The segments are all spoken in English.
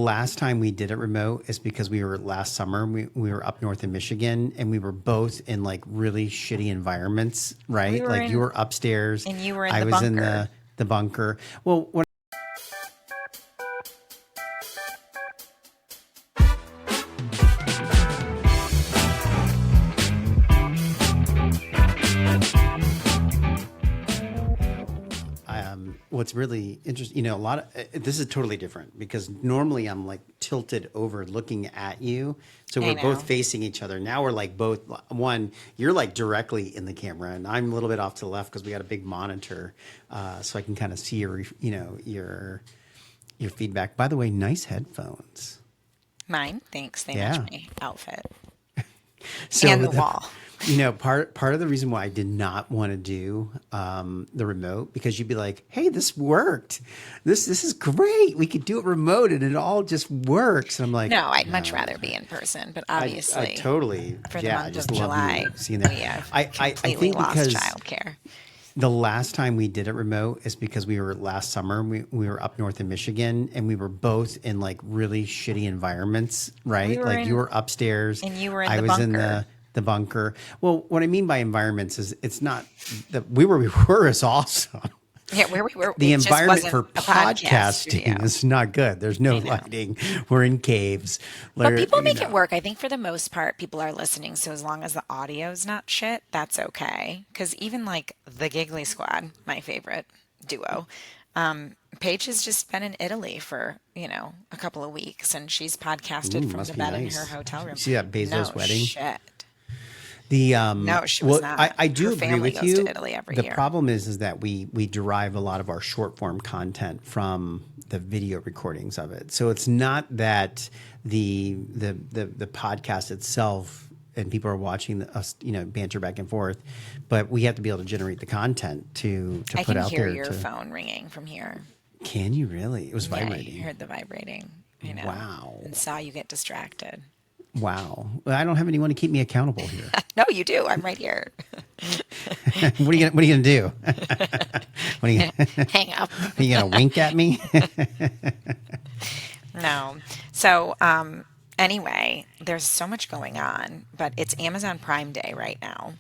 Last time we did it remote is because we were last summer. We were up north in Michigan, and we were both in like really shitty environments, We right? were Like you in, were upstairs, and you were in I the was in bunker. the bunker. Well, what what's really interesting, a lot of this is totally different because normally I'm like tilted over looking at you. So I we're both know. facing each other. Now we're like both one, you're like directly in the camera and I'm a little bit off to the left because we got a big monitor. So I can kind of see your feedback. By the way, nice headphones. Mine, thanks. They match Yeah. my outfit and So the wall. part of the reason why I did not want to do the remote because you'd be like, "Hey, this worked. This is great. We could do it remote and it all just works." And I'm like, No, I'd much "No, rather be in person, but I obviously, totally, for the yeah, I month just of love July, you seeing that." we have I completely think lost because childcare. the last time we did it remote is because we were last summer. We were up north in Michigan, and we were both in like really shitty environments, We right? were Like you in, were upstairs, and you were in I the was in bunker. the bunker. Well, what I mean by environments is it's not that we were is awesome. Yeah, where we were, The it just environment wasn't for a podcast studio. podcasting is not good. There's no I know. lighting. We're in caves. But Like, people make it work. I think for the most part, people are listening. So as long as the audio's not shit, that's okay. Because even like the Giggly Squad, my favorite duo, Paige has just been in Italy for, a couple of weeks and she's podcasted from the must be bed in her nice. hotel You room. see that Bezos No wedding? shit. The No, she was well, not. I Her do agree family with goes to you. Italy every The year. problem is that we derive a lot of our short form content from the video recordings of it. So it's not that the podcast itself and people are watching us, banter back and forth, but we have to be able to generate the content to I put can out hear there. your To phone ringing from here. Can you really? It was Yeah, I vibrating. heard the vibrating, Wow. and saw you get distracted. Wow. Well, I don't have anyone to keep me accountable here. No, you do. I'm right here. What are you gonna do? What are you, Hang up. are you gonna wink at me? No. So, anyway, there's so much going on, but it's Amazon Prime Day right now.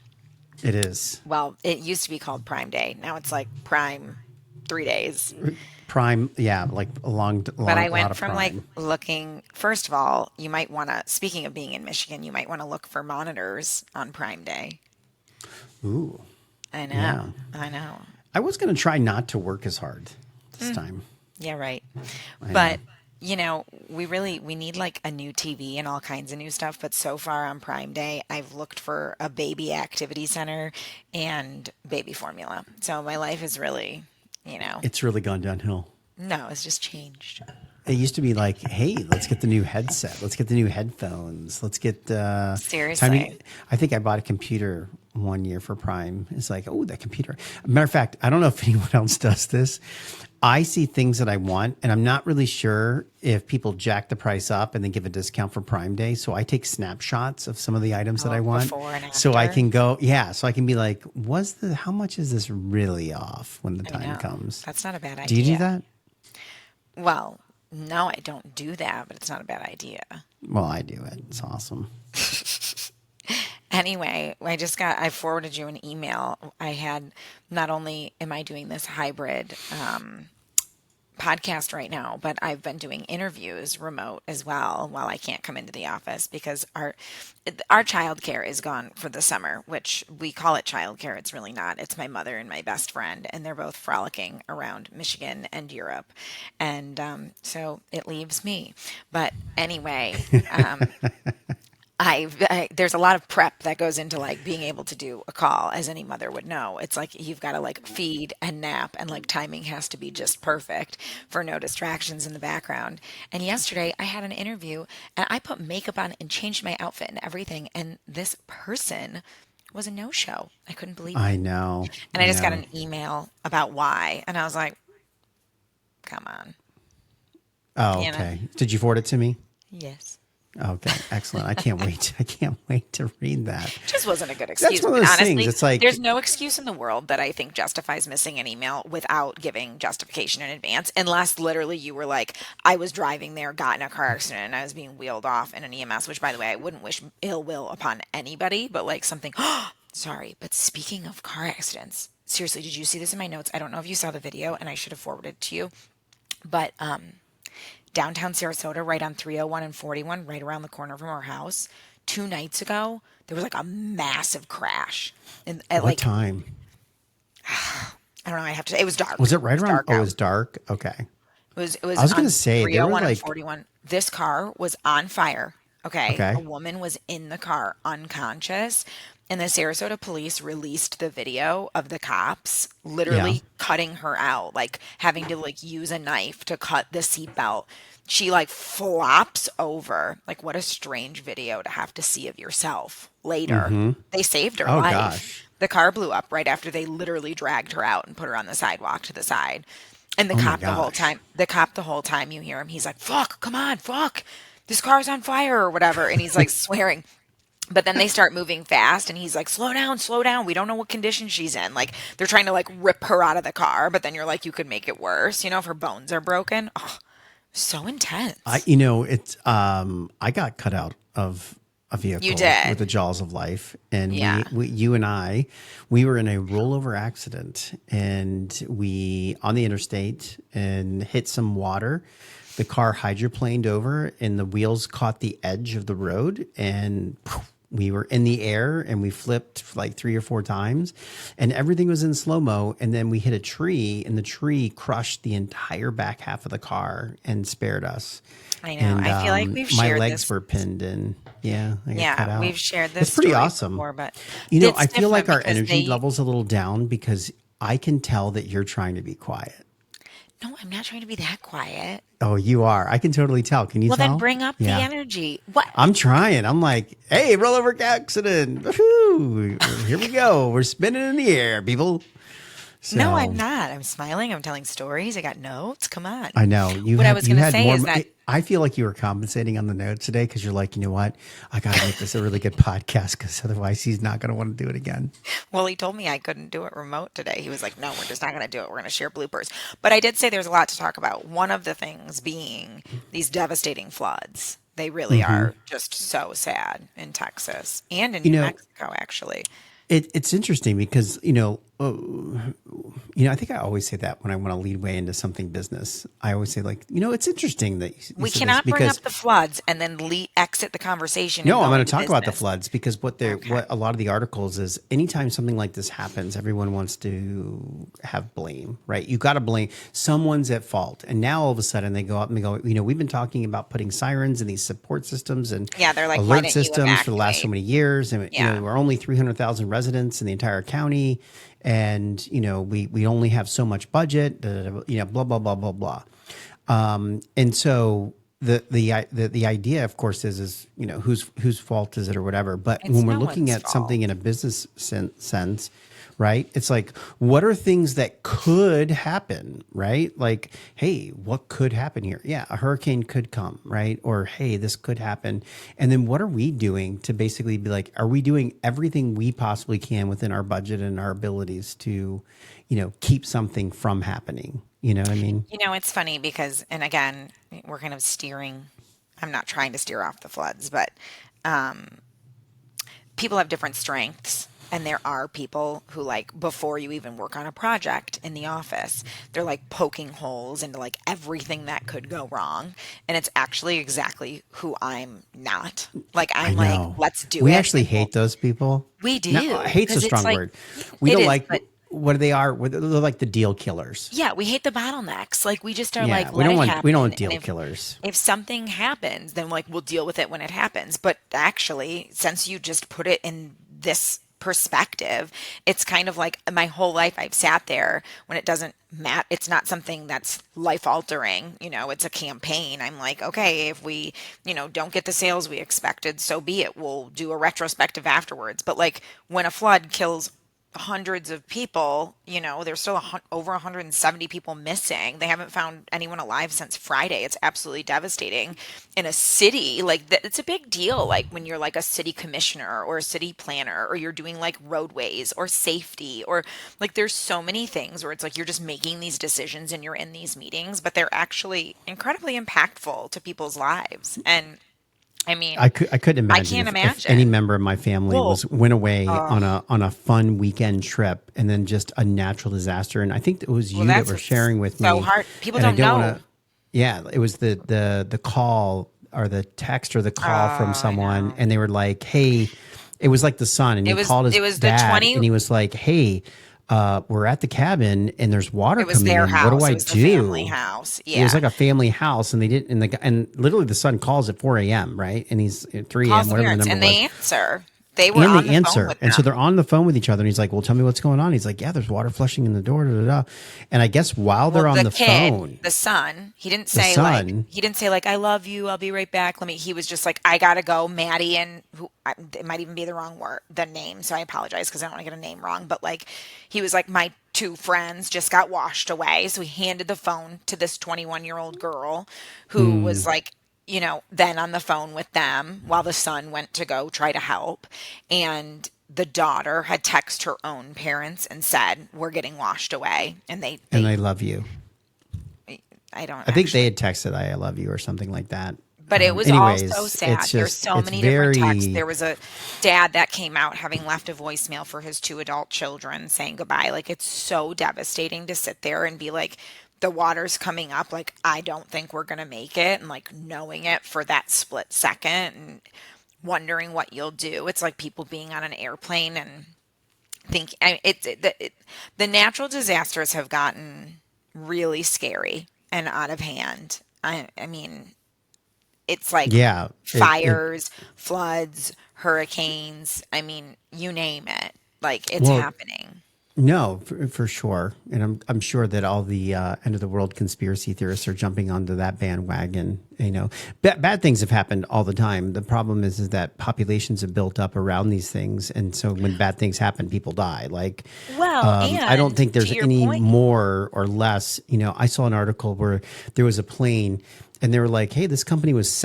It is. Well, it used to be called Prime Day. Now it's like Prime 3 days. Prime, yeah, like a long, But long, I a lot went of from like prime. looking, first of all, you might want to, speaking of being in Michigan, you might want to look for monitors on Prime Day. Ooh, I know. yeah. I know. I was gonna try not to work as hard this time. Yeah, right. I know. But we need like a new TV and all kinds of new stuff. But so far on Prime Day, I've looked for a baby activity center and baby formula. So my life is really, It's really gone downhill. no, it's just changed. It used to be like, hey, let's get the new headset. Let's get the new headphones. Let's get time to. Seriously. I think I bought a computer one year for Prime. It's like, oh, that computer. Matter of fact, I don't know if anyone else does this. I see things that I want, and I'm not really sure if people jack the price up and then give a discount for Prime Day. So I take snapshots of some of the items that I Oh, want, before and so I after. can go, yeah, so I can be like, how much is this really off when the I time know. comes? That's not a bad Do you do idea. that? Well, no, I don't do that, but it's not a bad idea. Well, I do it. It's awesome. Anyway, I forwarded you an email. I had, not only am I doing this hybrid podcast right now, but I've been doing interviews remote as well while I can't come into the office because our childcare is gone for the summer, which we call it childcare. It's really not. It's my mother and my best friend, and they're both frolicking around Michigan and Europe, and so it leaves me. But anyway, there's a lot of prep that goes into like being able to do a call, as any mother would know. It's like you've got to like feed and nap, and like timing has to be just perfect for no distractions in the background. And yesterday I had an interview and I put makeup on and changed my outfit and everything, and this person was a no-show. I couldn't believe I it. know. And I I just got know. an email about why, and I was like, come on, Oh, you know? okay. Did you forward it to me? Yes. Okay, excellent. I can't wait. I can't wait to read that. Just wasn't a good That's excuse. one I of mean, those things. honestly, It's like, there's no excuse in the world that I think justifies missing an email without giving justification in advance, unless literally you were like, I was driving there, got in a car accident, and I was being wheeled off in an EMS, which, by the way, I wouldn't wish ill will upon anybody, but like something, sorry. But speaking of car accidents, seriously, did you see this in my notes? I don't know if you saw the video, and I should have forwarded it to you, but downtown Sarasota, right on 301 and 41, right around the corner from our house. 2 nights ago, there was like a massive crash. And at what like, time? I don't know, I have to, it was dark. Was it It right was around? dark Oh, it out. was dark. Okay. It I was was gonna on say there were 301 and like, 41. This car was on fire. Okay. A okay, woman was in the car unconscious. And the Sarasota police released the video of the cops yeah. literally cutting her out, like having to like use a knife to cut the seatbelt. She like flops over. Like what a strange video to have to see of yourself later. Mm-hmm. They saved her Oh life. gosh. The car blew up right after they literally dragged her out and put her on the sidewalk to the side. And Oh my gosh. the cop the whole time you hear him, he's like, fuck, come on, fuck. This car's on fire or whatever. And he's like swearing. But then they start moving fast and he's like, slow down, slow down. We don't know what condition she's in. Like they're trying to like rip her out of the car, but then you're like, you could make it worse, you know, if her bones are broken. Oh, so intense. It's I got cut out of a You vehicle with did. the jaws of life, and Yeah. you and I, we were in a rollover accident, and we on the interstate and hit some water. The car hydroplaned over, and the wheels caught the edge of the road, and poof, we were in the air, and we flipped like 3 or 4 times, and everything was in slow mo. And then we hit a tree, and the tree crushed the entire back half of the car and spared us. I know. And I feel like we've my shared legs this. were pinned in. Yeah, I got cut Yeah, out. we've shared It's this pretty story awesome. before, but You know, it's I feel like different our because energy they, level's a little down because I can tell that you're trying to be quiet. no, I'm not trying to be that quiet. Oh, you are. I can totally tell. Can you Well, then tell? bring up the Yeah. energy. What? I'm trying. I'm like, hey, rollover accident. Woohoo. Here we go. We're spinning in the air, people. No, I'm So not. I'm smiling. I'm telling stories. I got notes. Come on. I know What I was you going to had say more. is that, I feel like you were compensating on the notes today because you're like, you know what? I got to make this a really good podcast because otherwise he's not going to want to do it again. well, he told me I couldn't do it remote today. He was like, no, we're just not going to do it. We're going to share bloopers. But I did say there's a lot to talk about. One of the things being these devastating floods. They really Hmm. are just so sad in Texas and in You New know, Mexico, actually. it's interesting because I think I always say that when I want to lead way into something business. I always say like, it's interesting that you We said this cannot bring because up the floods and then exit the conversation and no, I'm go going to into talk about the business. floods because Okay. what a lot of the articles is anytime something like this happens, everyone wants to have blame, right? You got to blame someone's at fault, and now all of a sudden they go up and they go, we've been talking about putting sirens and these support systems and Yeah, they're like, why alert didn't you systems for the last so evacuate? many years, and Yeah. we're only 300,000 residents in the entire county, and we only have so much budget, blah blah blah blah blah. And so the idea, of course, is whose fault is it or whatever. But It's when we're no looking one's at fault. something in a business sense, right? It's like, what are things that could happen, right? Like, hey, what could happen here? Yeah, a hurricane could come, right? Or hey, this could happen. And then what are we doing to basically be like, are we doing everything we possibly can within our budget and our abilities to, keep something from happening? You know what I mean? It's funny because, and again, we're kind of steering. I'm not trying to steer off the floods, but people have different strengths. And there are people who, like, before you even work on a project in the office, they're like poking holes into like everything that could go wrong. And it's actually exactly who I'm not. Like, I I'm like, know. let's do We it. actually hate those people. We No, do. hate's a Because it's strong like, word. We it don't is, like but what they are. They're like the deal killers. yeah, we hate the bottlenecks. Like, we just are Yeah, like, let it we don't happen. want And deal killers. if something happens, then like we'll deal with it when it happens. But actually, since you just put it in this perspective, it's kind of like my whole life I've sat there when it doesn't matter. It's not something that's life altering, it's a campaign. I'm like, okay, if we, don't get the sales we expected, so be it. We'll do a retrospective afterwards. But like when a flood kills hundreds of people, there's still over 170 people missing. They haven't found anyone alive since Friday. It's absolutely devastating. In a city, like it's a big deal. Like when you're like a city commissioner or a city planner, or you're doing like roadways or safety, or like there's so many things where it's like you're just making these decisions and you're in these meetings, but they're actually incredibly impactful to people's lives. And I mean, I couldn't I imagine can't if any imagine. member of my family Well, went away oh, on a fun weekend trip and then just a natural disaster. And I think it was well, you that that's were what's sharing with so me. hard. People And I don't don't want know. to. Yeah, it was the call or the text or the Oh, call from I someone, know. and they were like, "Hey," it was like the son, and It he was called his it was the dad, 20 and he was like, "Hey, we're at the cabin, and there's water it was coming their in. What do house. I It was the family do?" house. It was Yeah. like a family house, and they didn't. And literally the son calls at 4 a.m. Right, and he's at 3 a.m. Calls the whatever the parents number and was, they answer. They were and on they the phone answer. with And so they're them. on the phone with each other. And he's like, "Well, tell me what's going on." He's like, "Yeah, there's water flushing in the door." Da, da, da. And I guess while Well, they're on the the kid, phone, the son, he didn't the say like son, he didn't say like I love you, I'll be right back. He was just like I gotta go. Maddie and who it might even be the wrong word, the name. So I apologize because I don't want to get a name wrong. But like he was like my two friends just got washed away. So he handed the phone to this 21-year-old girl who was mm, like, then on the phone with them while the son went to go try to help. And the daughter had texted her own parents and said, "We're getting washed away." And and I love you. I don't I think they actually, had texted "I love you" or something like that. but it was all so Anyways, it's sad. There's just so it's many different texts. very There was a dad that came out having left a voicemail for his two adult children saying goodbye. Like it's so devastating to sit there and be like, the water's coming up. Like I don't think we're gonna make it, and like knowing it for that split second and wondering what you'll do. It's like people being on an airplane and think the natural disasters have gotten really scary and out of hand. I mean, it's like yeah. It fires, floods, hurricanes. I mean, you name it. Like it's well, happening. no, for sure, and I'm sure that all the end of the world conspiracy theorists are jumping onto that bandwagon. Bad things have happened all the time. The problem is that populations have built up around these things, and so when bad things happen, people die. Like, Well, I don't and think to there's your any point, more or less. I saw an article where there was a plane, and they were like, "Hey, this company was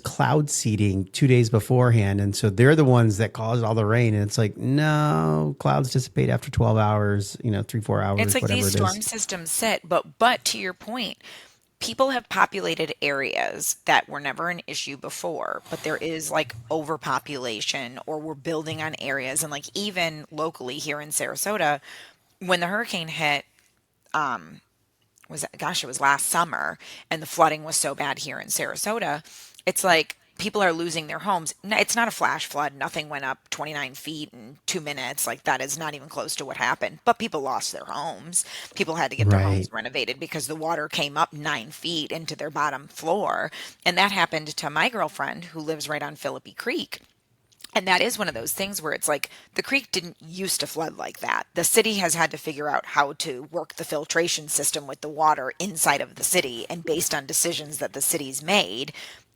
cloud seeding 2 days beforehand, and so they're the ones that caused all the rain." And it's like, no, clouds dissipate after 12 hours. 3 4 hours, it's like whatever these it is. storm systems sit, but to your point, people have populated areas that were never an issue before, but there is like overpopulation, or we're building on areas. And like even locally here in Sarasota, when the hurricane hit, it was last summer, and the flooding was so bad here in Sarasota, it's like people are losing their homes. It's not a flash flood. Nothing went up 29 feet in 2 minutes. Like that is not even close to what happened. But people lost their homes. People had to get their homes Right. renovated because the water came up 9 feet into their bottom floor. And that happened to my girlfriend who lives right on Philippi Creek. And that is one of those things where it's like the creek didn't used to flood like that. The city has had to figure out how to work the filtration system with the water inside of the city. And based on decisions that the city's made,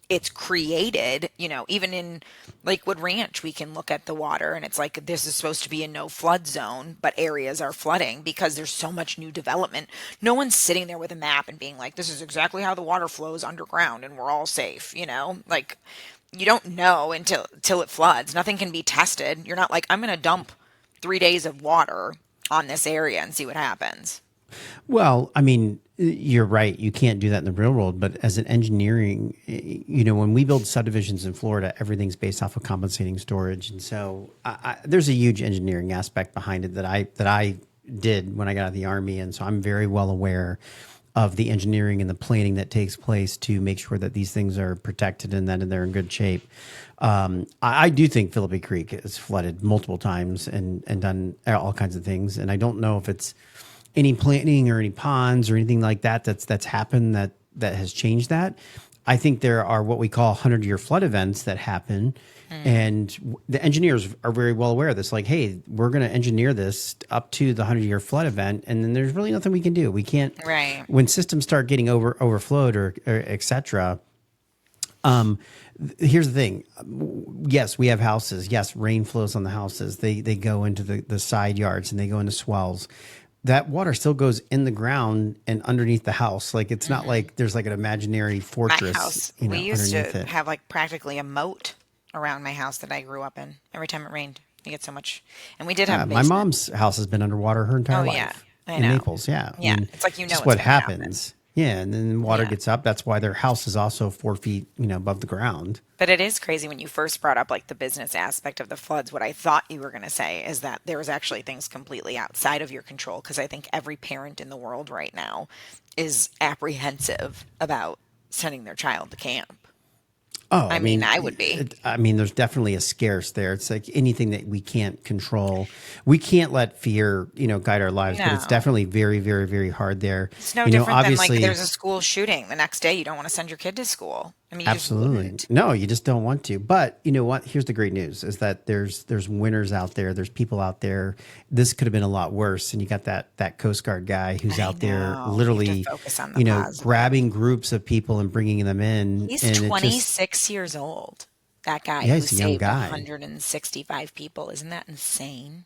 it's created, even in Lakewood Ranch, we can look at the water and it's like this is supposed to be a no flood zone, but areas are flooding because there's so much new development. No one's sitting there with a map and being like, this is exactly how the water flows underground and we're all safe. Like you don't know until it floods. Nothing can be tested. You're not like, I'm going to dump 3 days of water on this area and see what happens. Well, I mean, you're right. You can't do that in the real world. But as an engineering, when we build subdivisions in Florida, everything's based off of compensating storage, and so there's a huge engineering aspect behind it that I did when I got out of the army, and so I'm very well aware of the engineering and the planning that takes place to make sure that these things are protected and that they're in good shape. I do think Philippi Creek is flooded multiple times and done all kinds of things, and I don't know if it's any planting or any ponds or anything like that that's happened that has changed that. I think there are what we call 100-year flood events that happen, Mm. and the engineers are very well aware of this. Like, hey, we're going to engineer this up to the 100-year flood event, and then there's really nothing we can do. We can't Right. when systems start getting overflowed or et cetera. Here's the thing. Yes, we have houses. Yes, rain flows on the houses. They go into the side yards and they go into swells. That water still goes in the ground and underneath the house. Like it's not like there's like an imaginary My fortress, house, we used underneath to it. have like practically a moat around my house that I grew up in. Every time it rained, you get so much. And we did have a My basement. mom's house has been underwater her Oh entire yeah, life I in know. Naples. Yeah, I Yeah, mean, it's like just it's what gonna happen. happens. Yeah, and then water Yeah. gets up. That's why their house is also 4 feet, above the ground. But it is crazy when you first brought up like the business aspect of the floods. What I thought you were going to say is that there was actually things completely outside of your control because I think every parent in the world right now is apprehensive about sending their child to camp. Oh, I mean, I would be. there's definitely a scarce there. It's like anything that we can't control. We can't let fear, guide our lives, but it's No. definitely very, very, very hard there. It's no different than like Obviously, there's a school shooting the next day. You don't want to send your kid to school. I mean, you just absolutely. wouldn't. No, you just don't want to. But you know what? Here's the great news is that there's winners out there. There's people out there. This could have been a lot worse. And you got that Coast Guard guy who's I out there know. You have to literally, focus on the positive. grabbing groups of people and bringing them in. He's And it just, 26 years old. That guy yeah, who he's a young saved guy. 165 people. Isn't that insane?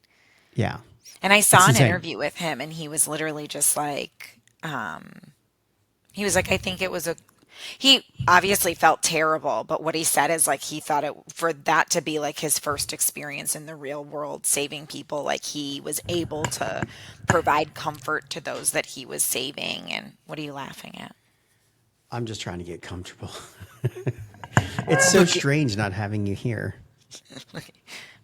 Yeah, And I it's saw an insane. interview with him, and he was literally just like, he was like, I think it was a, he obviously felt terrible, but what he said is like, he thought it, for that to be like his first experience in the real world, saving people, like he was able to provide comfort to those that he was saving. And what are you laughing at? I'm just trying to get comfortable. It's so strange not having you here.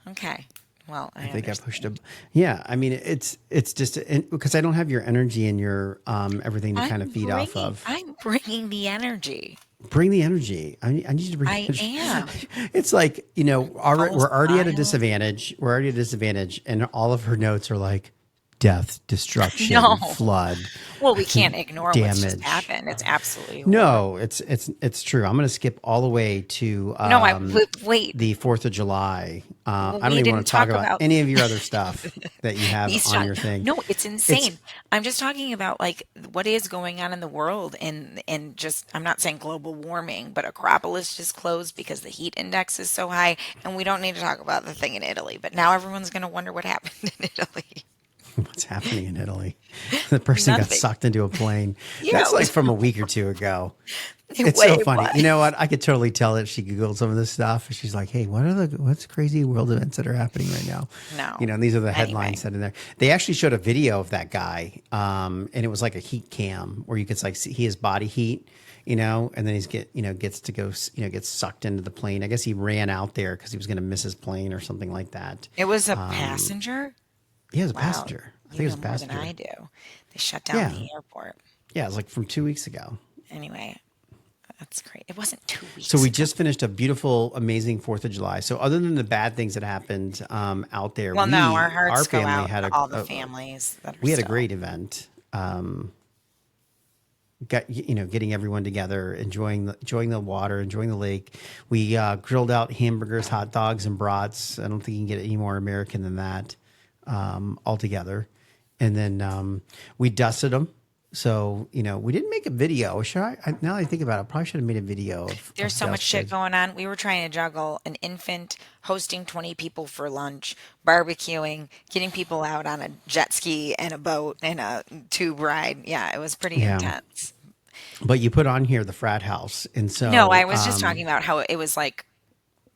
Okay. Well, I I think I pushed a. understand. Yeah, I mean it's just because I don't have your energy and your everything to kind of feed off of. I'm bringing the energy. Bring the energy. I need you to bring the I energy. am It's like full of we're already at a smiles. disadvantage. We're already at a disadvantage, and all of her notes are like death, No. destruction, flood, Well, we can't ignore what's just damage. happened. It's absolutely horrible. No, it's true. I'm going to skip all the way to No, wait. the 4th of July. Well, I don't we even didn't want to talk talk about about any of your other stuff that you have these on shots. your thing. No, it's It's insane. I'm just talking about like what is going on in the world and just I'm not saying global warming, but Acropolis just closed because the heat index is so high, and we don't need to talk about the thing in Italy. But now everyone's going to wonder what happened in Italy. what's happening in Italy. The person got Nothing. sucked into a plane. Yeah, That's it like was from a week or two ago. It's so it funny. You know was. what? I could totally tell if she Googled some of this stuff. She's like, hey, what's crazy world events that are happening right now? No. And these are the Anyway. headlines that in there. They actually showed a video of that guy. And it was like a heat cam where you could like see his body heat, and then gets to go, gets sucked into the plane. I guess he ran out there because he was going to miss his plane or something like that. It was a passenger? He was a Wow. passenger. I think You it know was a more than passenger. I do. They shut down Yeah. the airport. Yeah. It was like from 2 weeks ago. Anyway, that's great. It wasn't two So weeks we ago. just finished a beautiful, amazing 4th of July. So other than the bad things that happened out there, Well, no, our our hearts go family out had to all the families that are we had a still. great event. Getting everyone together, enjoying the water, enjoying the lake. We grilled out hamburgers, hot dogs, and brats. I don't think you can get any more American than that all together. And then we dusted them. So, we didn't make a video. Now that I think about it, I probably should have made a video There's of so much shit dusted. going on. We were trying to juggle an infant, hosting 20 people for lunch, barbecuing, getting people out on a jet ski and a boat and a tube ride. Yeah, it was pretty Yeah. intense. But you put on here the frat house. And No, I so, was just talking about how it was like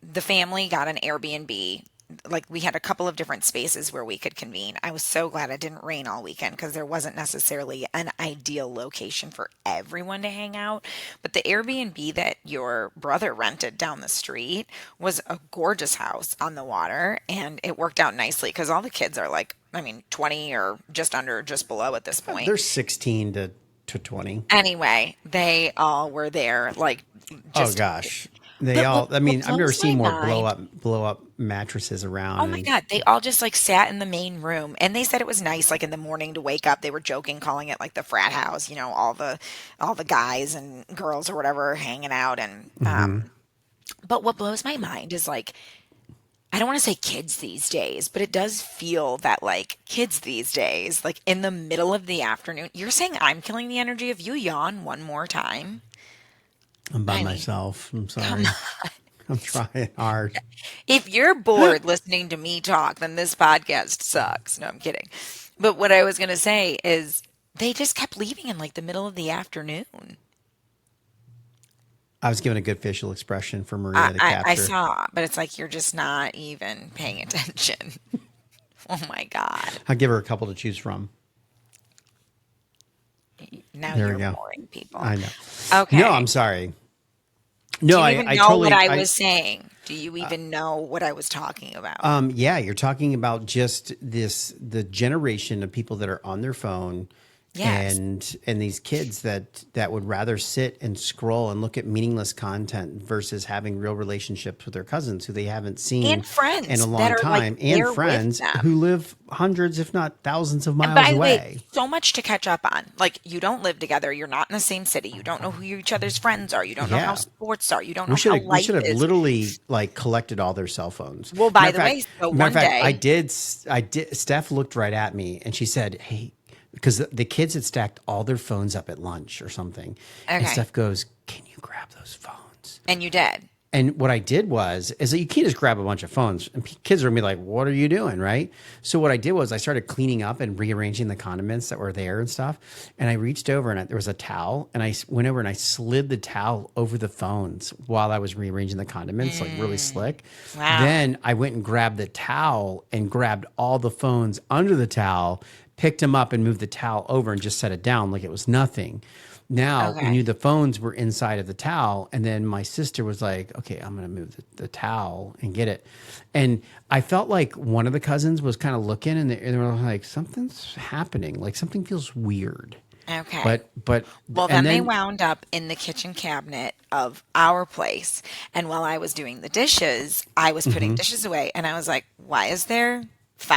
the family got an Airbnb. Like we had a couple of different spaces where we could convene. I was so glad it didn't rain all weekend because there wasn't necessarily an ideal location for everyone to hang out. But the Airbnb that your brother rented down the street was a gorgeous house on the water, and it worked out nicely because all the kids are like, I mean, 20 or just under, just below at this point. they're 16 to 20. Anyway, they all were there, like Oh just. gosh. They But all, I what mean, I've never blows my seen more mind. blow up mattresses around Oh my and God, they all just like sat in the main room and they said it was nice like in the morning to wake up. They were joking calling it like the frat house, all the guys and girls or whatever hanging out and but what blows my mind is like I don't want to say kids these days, but it does feel that like kids these days, like in the middle of the afternoon, you're saying I'm killing the energy if you yawn one more time. I'm by Honey, myself. I'm come sorry. I'm trying hard. if you're bored listening to me talk, then this podcast sucks. No, I'm kidding. But what I was going to say is they just kept leaving in like the middle of the afternoon. I was given a good facial expression for Maria to I capture. saw, but it's like you're just not even paying attention. Oh my God. I'll give her a couple to choose from. Now There we you're go. boring people. I know. No, Okay. I'm sorry. Do No, you I, even I know what totally, I I, was saying? Do you even know what I was talking about? yeah, you're talking about just the generation of people that are on their phone Yes. and these kids that would rather sit and scroll and look at meaningless content versus having real relationships with their cousins who they haven't And seen in a friends that long are like time and there with friends who them. live hundreds, if not thousands of And miles by the way, away. so much to catch up on. Like, you don't live together. You're not in the same city. You don't know who each other's friends are. You don't know how Yeah. sports are. You don't We know should how we should life have is. literally like collected all their cell phones. Well, Matter by of the way, fact, so matter of one fact, day, I did. Steph looked right at me and she said, "Hey," because the kids had stacked all their phones up at lunch or something, and okay, Steph goes, "Can you grab those phones?" and you did. And what I did was, is that you can't just grab a bunch of phones, and kids are gonna be like, "What are you doing?" Right? So what I did was I started cleaning up and rearranging the condiments that were there and stuff. And I reached over and there was a towel, and went over and I slid the towel over the phones while I was rearranging the condiments, like really Mm, slick. wow. Then I went and grabbed the towel and grabbed all the phones under the towel, picked them up and moved the towel over and just set it down like it was nothing. Now we Okay. knew the phones were inside of the towel, and then my sister was like, "Okay, I'm gonna move the towel and get it." And I felt like one of the cousins was kind of looking, and they were like, "Something's happening. Like something feels weird." Okay. But Well, and then they then wound up in the kitchen cabinet of our place. And while I was doing the dishes, I was putting dishes away. And I was like, why is there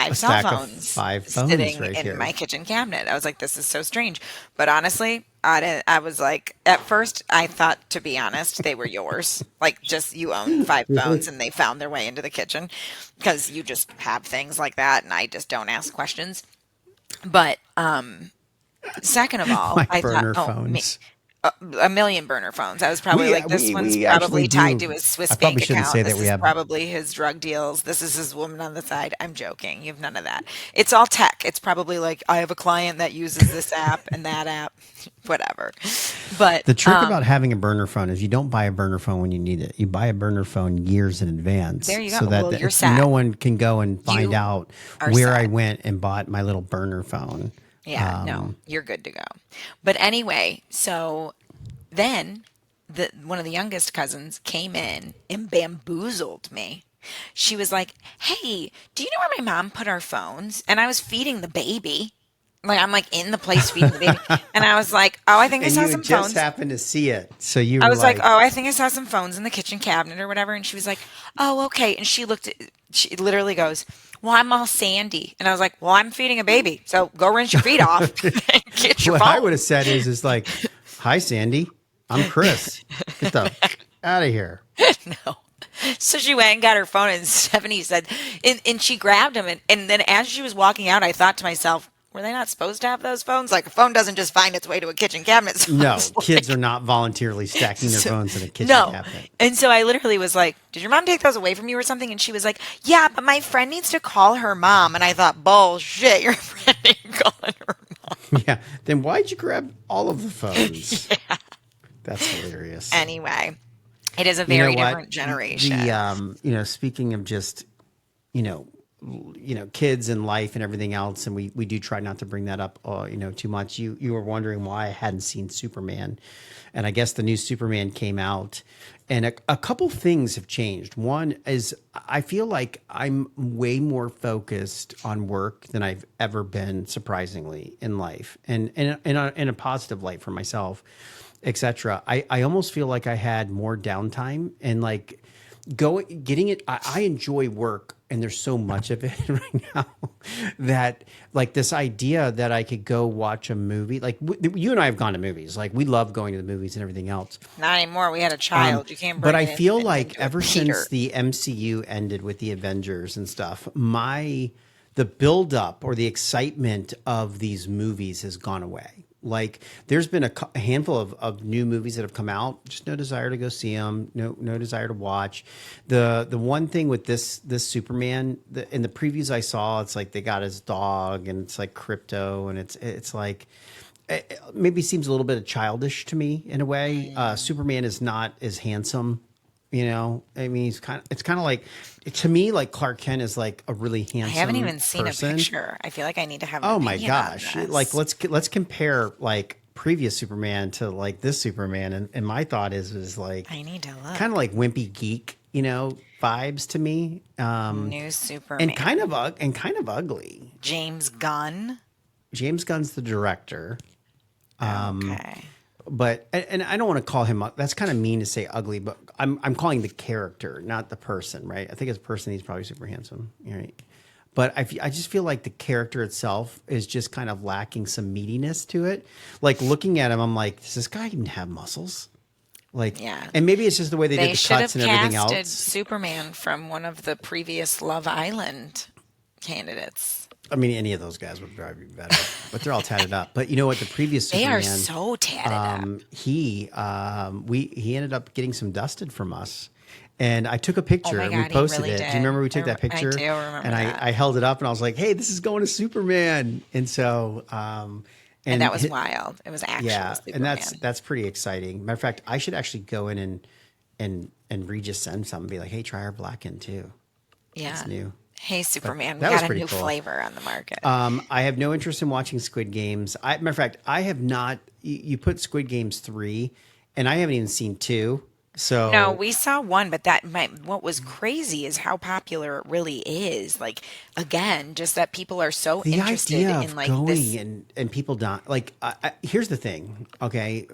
a five cell stack of phones 5 phones sitting right in here. my kitchen cabinet? I was like, this is so strange. But honestly, I didn't, I was like, at first, I thought, to be honest, they were yours. Like, just you own five Really? phones and they found their way into the kitchen because you just have things like that. And I just don't ask questions. But second of all, My I thought, burner oh, me, phones. a million burner phones. I was probably like, this one's We actually probably tied do. to his Swiss I probably bank shouldn't account. say that This we is have. probably his drug deals. This is his woman on the side. I'm joking. You have none of that. It's all tech. It's probably like, I have a client that uses this app and that app, whatever. But The trick about having a burner phone is you don't buy a burner phone when you need it. You buy a burner phone years in advance there you so go. that Well, you're no set. one can go and find You out are where I set. went and bought my little burner phone. Yeah, no, you're good to go. But anyway, so then one of the youngest cousins came in and bamboozled me. She was like, "Hey, do you know where my mom put our phones?" And I was feeding the baby. Like I'm like in the place feeding the baby. And I was like, "Oh, I think I And saw you had some just phones." happened to see it. So you I were was like, like, "Oh, I think I saw some phones in the kitchen cabinet or whatever." And she was like, "Oh, okay." And she literally goes, "Well, I'm all sandy." And I was like, "Well, I'm feeding a baby. So go rinse your feet off and get your what I would have phone." said is like, "Hi, Sandy. I'm Chris. Get the out of here." No. So she went and got her phone, and Stephanie said, and she grabbed him. And then as she was walking out, I thought to myself, were they not supposed to have those phones? Like a phone doesn't just find its way to a kitchen cabinet. So I was No, kids are like, not voluntarily stacking their so, phones in a kitchen no. cabinet. And so I literally was like, did your mom take those away from you or something? And she was like, yeah, but my friend needs to call her mom. And I thought, bullshit, your friend ain't calling her mom. Yeah. Then why'd you grab all of the phones? That's hilarious. Anyway, it is a You know very what? different generation. Speaking of just, you know, kids and life and everything else, and we do try not to bring that up, too much. You were wondering why I hadn't seen Superman, and I guess the new Superman came out, and a couple things have changed. One is I feel like I'm way more focused on work than I've ever been, surprisingly, in life, and in a positive light for myself, etc. I almost feel like I had more downtime and like getting it. I enjoy work and there's so much of it right now that like this idea that I could go watch a movie, like you and I have gone to movies, like we love going to the movies and everything else. Not anymore. We had a child. You can't But bring I an feel infant like into a ever theater. since the MCU ended with the Avengers and stuff, the buildup or the excitement of these movies has gone away. Like there's been a handful of new movies that have come out, just no desire to go see them, no desire to watch. The one thing with this Superman, in the previews I saw, it's like they got his dog and it's like crypto and it's like it maybe seems a little bit childish to me in a way. Superman is not as handsome. I mean, it's kind of like, to me, like Clark Kent is like a really I haven't handsome even seen a person. picture. I feel like I need to have an Oh my opinion on gosh. Like this. let's compare like previous Superman to like this Superman. And my thought is like I need to kind of look. like wimpy geek, vibes to me. New And kind Superman. of and kind of ugly. James Gunn. James Gunn's the director. Okay. But and I don't want to call him that's kind of mean to say ugly, but I'm calling the character, not the person, right? I think as a person he's probably super handsome, right? But I just feel like the character itself is just kind of lacking some meatiness to it. Like looking at him, I'm like, does this guy even have muscles? Like, Yeah. and maybe it's just the way they did They the should cuts have and everything casted else. Superman from one of the previous Love Island candidates. I mean, any of those guys would probably be better, but they're all tatted up. But you know what? The previous They are Superman, so tatted up. he ended up getting some dusted from us, and I took a Oh picture my and we God, he posted really it. Do you did. remember we took that I picture? do remember And that. I held it up and I was like, "Hey, this is going to Superman." And so, And and that was wild. It was actual yeah, and Superman. that's pretty exciting. Matter of fact, I should actually go in and Reed just send something, and be like, "Hey, try our Blacken too. Yeah. It's new." Hey, But Superman, we that was got a pretty new cool. flavor on the market. I have no interest in watching Squid Games. Matter of fact, I have not. You put Squid Games 3, and I haven't even seen 2. No, So we saw one, but what was crazy is how popular it really is. Like, again, just that people are so the interested idea in of like going this. and people not like. Here's the thing, okay?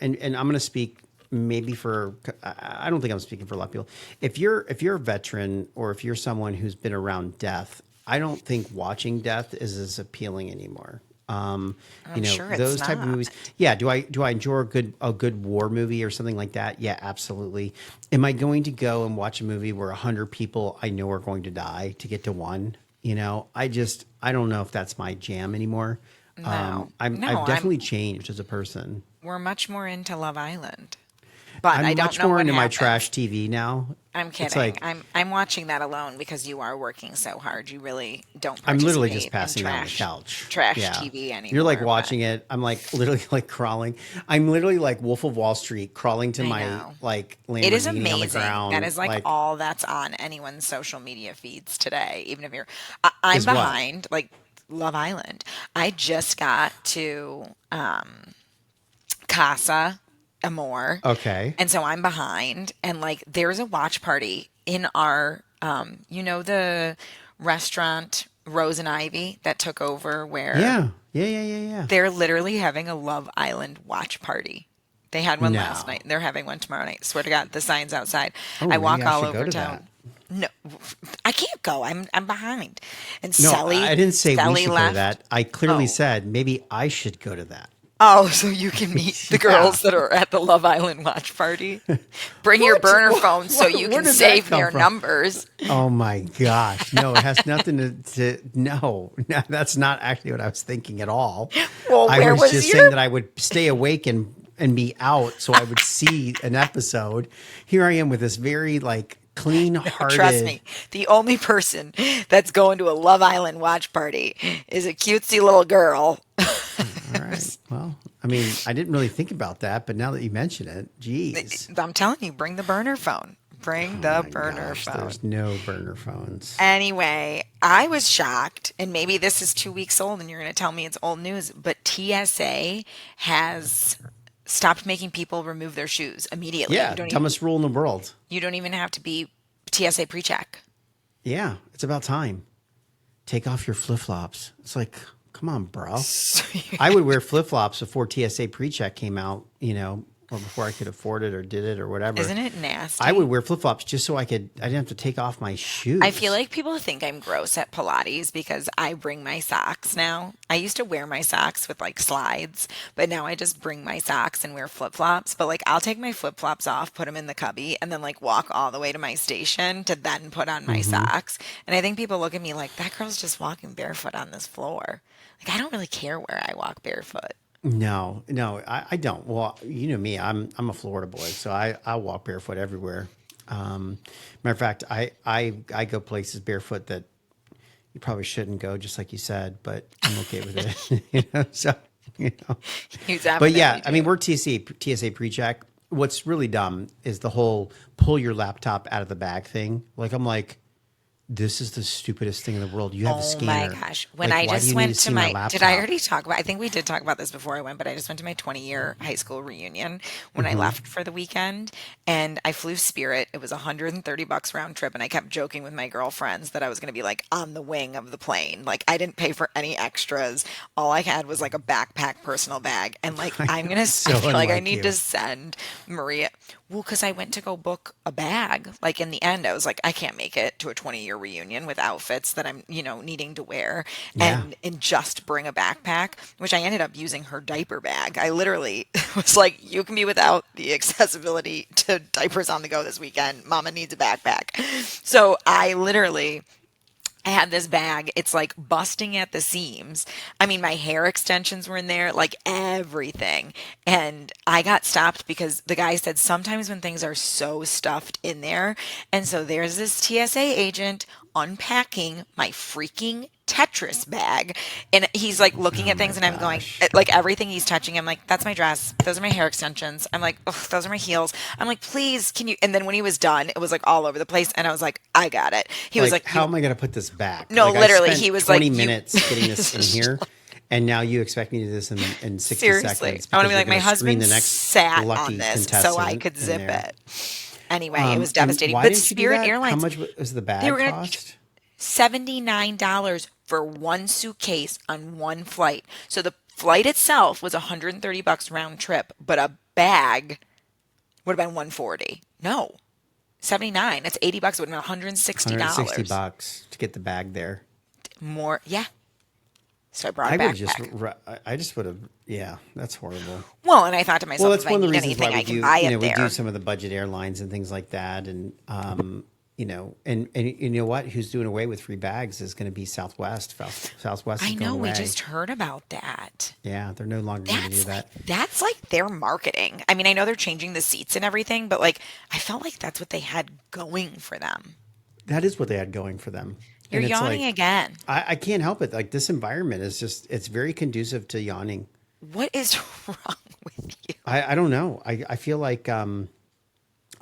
And I'm going to speak maybe for. I don't think I'm speaking for a lot of people. If you're a veteran or if you're someone who's been around death, I don't think watching death is as appealing anymore. I'm sure it's Those type of not. movies. Yeah, do I enjoy a good war movie or something like that? Yeah, absolutely. Am I going to go and watch a movie where 100 people I know are going to die to get to one? I don't know if that's my jam anymore. No, I've no, definitely changed as a person. we're much more into Love Island. But I I'm don't much know more what into my happens. trash TV now. I'm It's kidding. like I'm watching that alone because you are working so hard. You really don't I'm literally just participate in passing out on the couch. trash Yeah. TV You're like anymore, but watching it. I'm like literally like crawling. I'm literally like Wolf of Wall Street crawling to I my know. like It is Lamborghini on the amazing. That ground. is like Like, all that's on anyone's social media feeds today. Even if I'm is what? behind, like Love Island. I just got to Casa Amor, Okay. and so I'm behind. And like, there's a watch party in our, the restaurant Rose and Ivy that took over where Yeah. Yeah. Yeah. Yeah. Yeah. they're literally having a Love Island watch party. They had one last No. night. They're having one tomorrow night. Swear to God, the sign's outside. Oh, I maybe walk I all should go over to that. town. No, I can't go. I'm behind. And No, I didn't say we Sally should go to left. that. I clearly Oh, said maybe I should go to that. oh, so you can meet the Yeah. girls that are at the Love Island watch party. Bring your What? burner phone so you Where can did that save come their from? numbers. Oh my gosh. No, it has nothing no, that's not actually what I was thinking at all. Well, I where was was just saying your that I would stay awake and be out so I would see an episode. Here I am with this very like Trust clean-hearted. me, the only person that's going to a Love Island watch party is a cutesy little girl. All right. Well, I mean, I didn't really think about that, but now that you mention it, geez. I'm telling you, bring the burner phone. Bring Oh the my burner gosh, phone. there's no burner phones. Anyway, I was shocked, and maybe this is 2 weeks old, and you're going to tell me it's old news, but TSA has stopped making people remove their shoes immediately. Yeah, dumbest rule in the world. You don't even have to be TSA pre-check. Yeah, it's about time. Take off your flip-flops. It's like, come on, bro. I would wear flip-flops before TSA pre-check came out, or before I could afford it or did it or whatever. Isn't it I nasty? would wear flip-flops just so I didn't have to take off my I feel shoes. like people think I'm gross at Pilates because I bring my socks now. I used to wear my socks with like slides, but now I just bring my socks and wear flip-flops. But like, I'll take my flip-flops off, put them in the cubby, and then like walk all the way to my station to then put on my Hmm. socks. And I think people look at me like, that girl's just walking barefoot on this floor. Like, I don't really care where I walk barefoot. No, I don't. Well, you know me, I'm a Florida boy, so I walk barefoot everywhere. Matter of fact, I go places barefoot that you probably shouldn't go, just like you said, but I'm okay with it. So you know. You But yeah, definitely I mean, do. we're TSA pre-check. What's really dumb is the whole pull your laptop out of the bag thing. Like I'm like, this is the stupidest thing in the world. You have a Oh my scanner. gosh. When Like, I why do you just need to went to see my did I laptop? already talk about, I think we did talk about this before I went, but I just went to my 20-year high school reunion when I left for the weekend and I flew Spirit. It was $130 round trip and I kept joking with my girlfriends that I was going to be like on the wing of the plane. Like I didn't pay for any extras. All I had was like a backpack personal bag and like I I'm know, going to I so feel like I unlike need to you. send Maria. Well, because I went to go book a bag. Like in the end, I was like, I can't make it to a 20-year reunion with outfits that I'm, needing to wear Yeah. and just bring a backpack, which I ended up using her diaper bag. I literally was like, you can be without the accessibility to diapers on the go this weekend. Mama needs a backpack. So I had this bag. It's like busting at the seams. I mean, my hair extensions were in there, like everything. And I got stopped because the guy said sometimes when things are so stuffed in there. And so there's this TSA agent unpacking my freaking Tetris bag. And he's like looking Oh at my things and I'm going, gosh. like everything he's touching, I'm like, that's my dress. Those are my hair extensions. I'm like, ugh, those are my heels. I'm like, please, can you? And then when he was done, it was like all over the place. And I was like, I got it. He was Like, like, how you, am I going to put this back? no, Like, I literally, he spent was like, 20 you, minutes getting this in here, and now you expect me to do this in 60 seriously. seconds I want to because be you're like, going my to screen husband the next sat on lucky this so I contestant could in zip there. it. Anyway, it was And devastating. why But didn't you do Spirit that? How Airlines, much was the they were bag going to cost? $79 for one suitcase on one flight. So the flight itself was $130 round trip, but a bag would have been 140. No, 79. That's $80. It would have been $160 $160 to get the bag there. more. Yeah. So I brought a I would have just, backpack. I just would have, yeah, that's horrible. Well, and I thought to Well, myself, if that's I one of the need reasons why anything, we I can do, buy it we do there. some of the budget airlines and things like that. And, and you know what? Who's doing away with free bags is going to be Southwest. Southwest is I going know, we away. just heard about that. Yeah, they're no longer going to do that. That's like their marketing. I mean, I know they're changing the seats and everything, but like I felt like that's what they had going for them. That is what they had going for them. You're And it's yawning like, again. I can't help it. Like this environment is just, it's very conducive to yawning. What is wrong with you? I don't know. I feel like,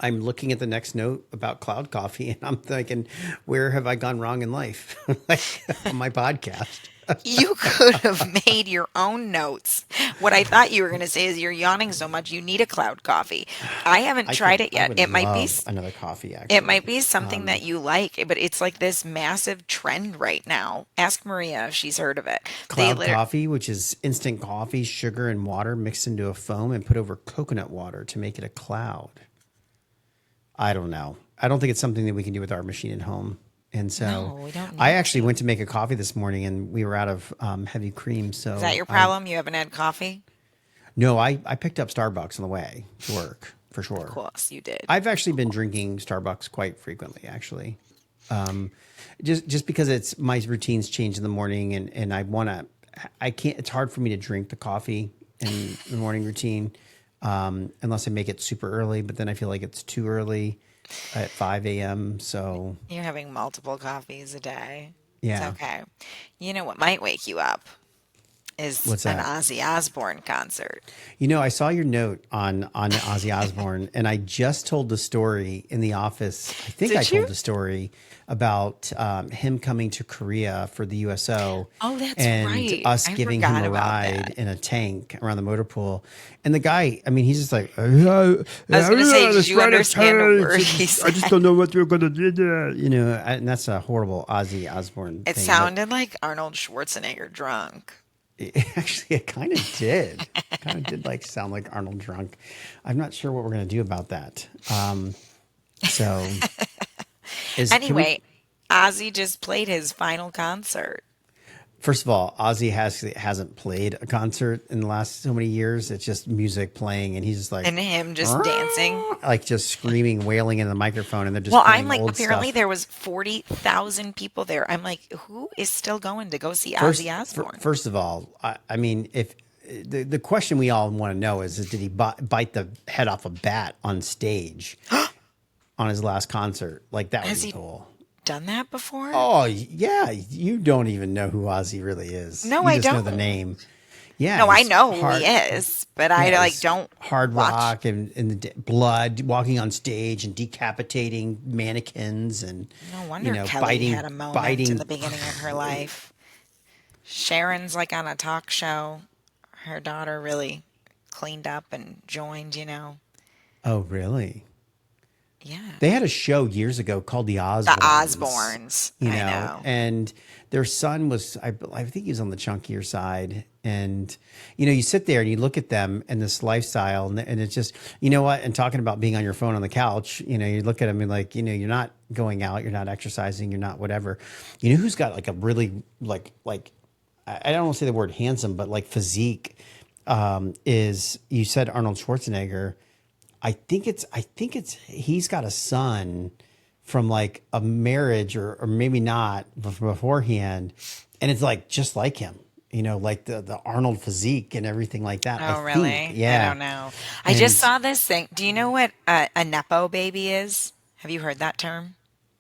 I'm looking at the next note about cloud coffee and I'm thinking, where have I gone wrong in life? Like on my podcast. You could have made your own notes. What I thought you were going to say is you're yawning so much you need a cloud coffee. I haven't tried it I yet. would love another coffee It actually. might be something that you like, but it's like this massive trend right now. Ask Maria if she's heard of it. They Cloud literally coffee, which is instant coffee, sugar and water mixed into a foam and put over coconut water to make it a cloud. I don't know. I don't think it's something that we can do with our machine at home. And so No, we don't I need actually to. went to make a coffee this morning and we were out of heavy cream. Is that So your problem? You haven't had coffee? no, I picked up Starbucks on the way to work for Of sure. course, you did. I've actually been drinking Starbucks quite frequently, actually. Just because it's my routines change in the morning and I want to, I can't, it's hard for me to drink the coffee in the morning routine unless I make it super early, but then I feel like it's too early at 5 a.m. So You're having multiple coffees a day. It's yeah, okay. You know what might wake you up is what's an that? Ozzy Osbourne concert. You know, I saw your note on Ozzy Osbourne, and I just told the story in the office. I think I Did you? told the story about him coming to Korea for the USO, Oh, that's and right. us I giving him forgot a about ride that. in a tank around the motor pool. And the guy, I mean, he's just like, I was going to say, did let's you ride a understand a tank. word he I just said? don't know what we're gonna do there. And that's a horrible Ozzy Osbourne It thing, but. sounded like Arnold Schwarzenegger drunk. Actually, it kind of did. Kind of did like sound like Arnold drunk. I'm not sure what we're gonna do about that. So is can we? Anyway, Ozzy just played his final concert. First of all, Ozzy hasn't played a concert in the last so many years. It's just music playing, and he's just like, And him just dancing. like just screaming, wailing in the microphone, and they're just Well, I'm playing like, old apparently stuff. there was 40,000 people there. I'm like, who is still going to go see Ozzy Osbourne? First of all, I mean, if the question we all want to know is did he bite the head off a bat on stage on his last concert? Like that would Has be he cool. done that before? Oh yeah, you don't even know who Ozzy really is. No, You I just know the don't. name. Yeah, No, I he's know who he hard. is, but I Yeah, like he's don't hard watch. rock and blood, walking on stage and decapitating mannequins and No wonder Kelly had biting a moment in biting. the beginning of her life. Sharon's like on a talk show. Her daughter really cleaned up and joined. Oh really? Yeah. They had a show years ago called The The Osbournes, Osbournes. I know. and their son was, I think he was on the chunkier side. And, you sit there and you look at them and this lifestyle, and it's just, you know what? And talking about being on your phone on the couch, you look at them and like, you're not going out, you're not exercising, you're not whatever. You know who's got like a really, like, I don't want to say the word handsome, but like physique, is, you said Arnold Schwarzenegger. I think it's he's got a son from like a marriage or maybe not beforehand, and it's like just like him, like the Arnold physique and everything like that. I Oh, think, really? I yeah. don't know. I just And saw this thing. Do you know what a nepo baby is? Have you heard that term?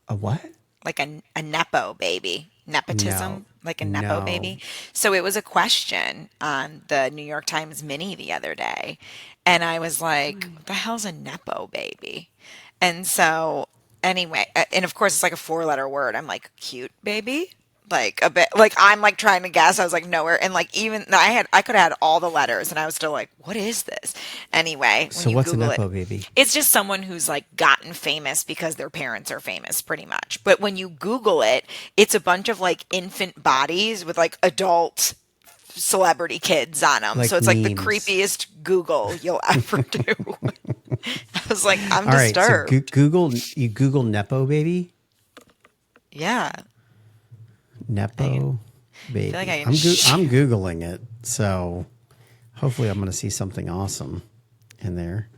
a what? Like a nepo baby, No, nepotism, like a nepo no. baby. So it was a question on the New York Times Mini the other day, and I was like, "What the hell's a nepo baby?" And so anyway, and of course it's like a four-letter word. I'm like, "Cute baby." Like a bit, like I'm like trying to guess. I was like nowhere, and like even I could have had all the letters, and I was still like, "What is this?" Anyway, when So you what's a Google it, nepo baby? it's just someone who's like gotten famous because their parents are famous, pretty much. But when you Google it, it's a bunch of like infant bodies with like adult celebrity kids on them. So Like it's like the memes? creepiest Google you'll ever do. I was like, I'm All right. So disturbed. Google nepo baby. Yeah. I Nepo feel like I baby. can I'm share. googling it. So hopefully I'm going to see something awesome in there.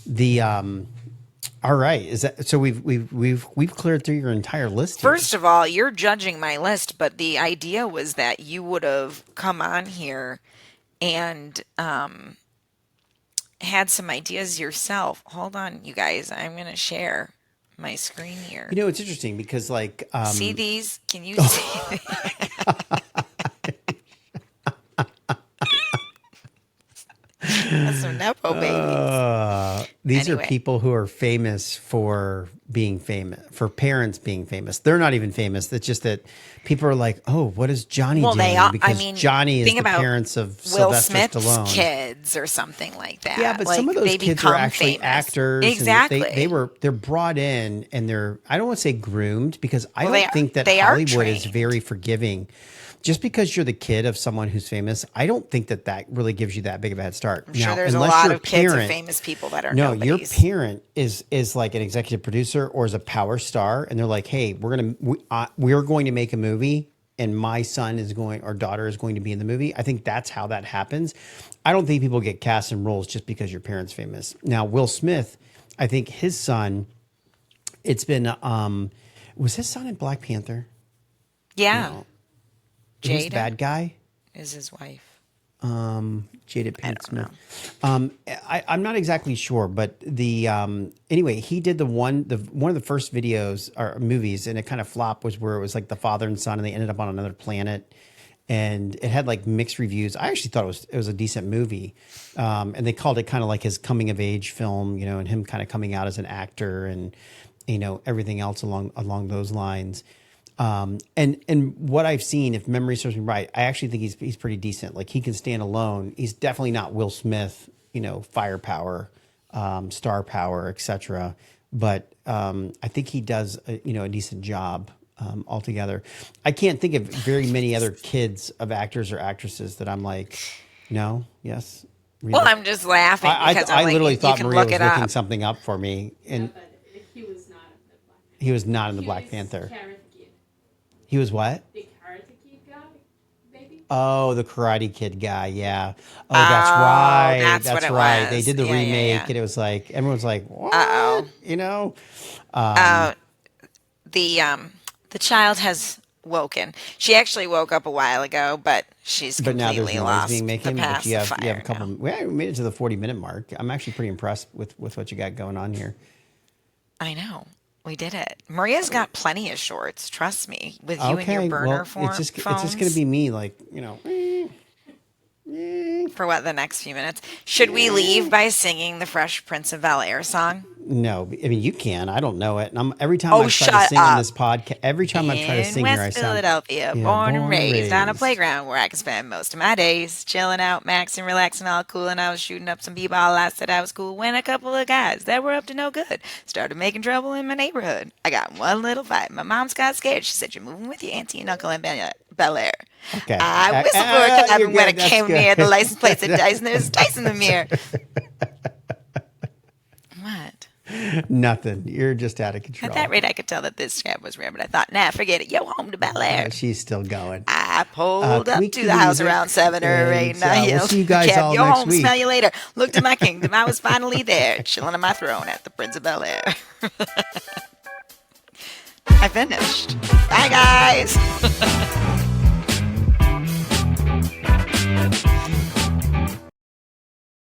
The all right, is that so? We've cleared through your entire list here. First of all, you're judging my list, but the idea was that you would have come on here and had some ideas yourself. Hold on, you guys. I'm going to share my screen here. It's interesting because like See these? Can you see? That's some Nepo babies. these are Anyway, people who are famous for being famous, for parents being famous. They're not even famous. It's just that people are like, oh, what is Johnny well, they doing? are. I Because mean, Johnny is think the about parents of Will Sylvester Smith's Stallone. kids or something like Yeah, that. but some Like of those they kids are become actually famous. actors, and Exactly. they're brought in, and they're, I don't want to say groomed, because I Well, don't think that they are Hollywood is trained. very forgiving. Just because you're the kid of someone who's famous, I don't think that that really gives you that big of a head start. I'm sure Now, there's a unless lot your of kids of parent, famous people that are no, your nobodies. parent is like an executive producer or is a power star, and they're like, hey, we're going to make a movie, and my son is going, or daughter is going to be in the movie. I think that's how that happens. I don't think people get cast in roles just because your parent's famous. Now, Will Smith, I think his son, it's been was his son in Black Panther? Yeah, No. Who's the Jada bad guy? is his wife. Jada I Pinkett don't Smith. know. I'm not exactly sure, but the anyway, he did one of the first videos or movies, and it kind of flopped, was where it was like the father and son, and they ended up on another planet, and it had like mixed reviews. I actually thought it was a decent movie, and they called it kind of like his coming of age film, and him kind of coming out as an actor, and everything else along those lines. And what I've seen, if memory serves me right, I actually think he's pretty decent. Like, he can stand alone. He's definitely not Will Smith, firepower, star power, etc. But I think he does a decent job altogether. I can't think of very many other kids of actors or actresses that I'm like, no, yes, Well, Rita. I'm just laughing I because I'm I like, literally you thought can Maria look was it looking up. something up for me, No, and but he was not in the Black he was Panther. not in the He Black was Panther. Karate Kid. He was what? The Karate Kid guy, maybe? Oh, the Karate Kid guy. Yeah. Oh, that's Oh, right. that's what That's it right. They was. did the Yeah, yeah, remake, yeah. and it was like everyone's like, "What?" Uh-oh. You know? Uh, the child has woken. She actually woke up a while ago, but she's But now there's completely noise lost being the making. But you have pacifier a couple. now. We made it to the 40-minute mark. I'm actually pretty impressed with what you got going on here. I know. We did it. Maria's got plenty of shorts. Trust me. With you and your Okay, burner well, it's just gonna phones. be me, like For what, the next few minutes? Should we leave by singing the Fresh Prince of Bel-Air song? no. I mean, you can. I don't know it, and every time Oh, I've tried to shut sing on up. this podcast, every time I've tried to In sing here, I West sound Philadelphia, yeah, born and born and raised on a raised. playground where I can spend most of my days chilling out, maxing, relaxing, all cool. And I was shooting up some b-ball. I said I was cool when a couple of guys that were up to no good started making trouble in my neighborhood. I got in one little fight. My mom's got scared. She said, "You're moving with your auntie and uncle in Bel Air." Okay, I whistled for a cab, you're and when good. it That's came near, the good. license plate said Dyson. There's dice in the mirror. What? Nothing. You're just out of At control. that rate, I could tell that this cab was rare, but I thought, nah, forget it. Yo, home to Bel Air. She's still going. I pulled Can we up to cue the the house music? around 7 or 8, And and I we'll yelled, see you guys "Cab, all yo, next home, week. smell you later." Looked at my kingdom. I was finally there, chilling in my throne at the Prince of Bel Air. I finished. Bye, guys.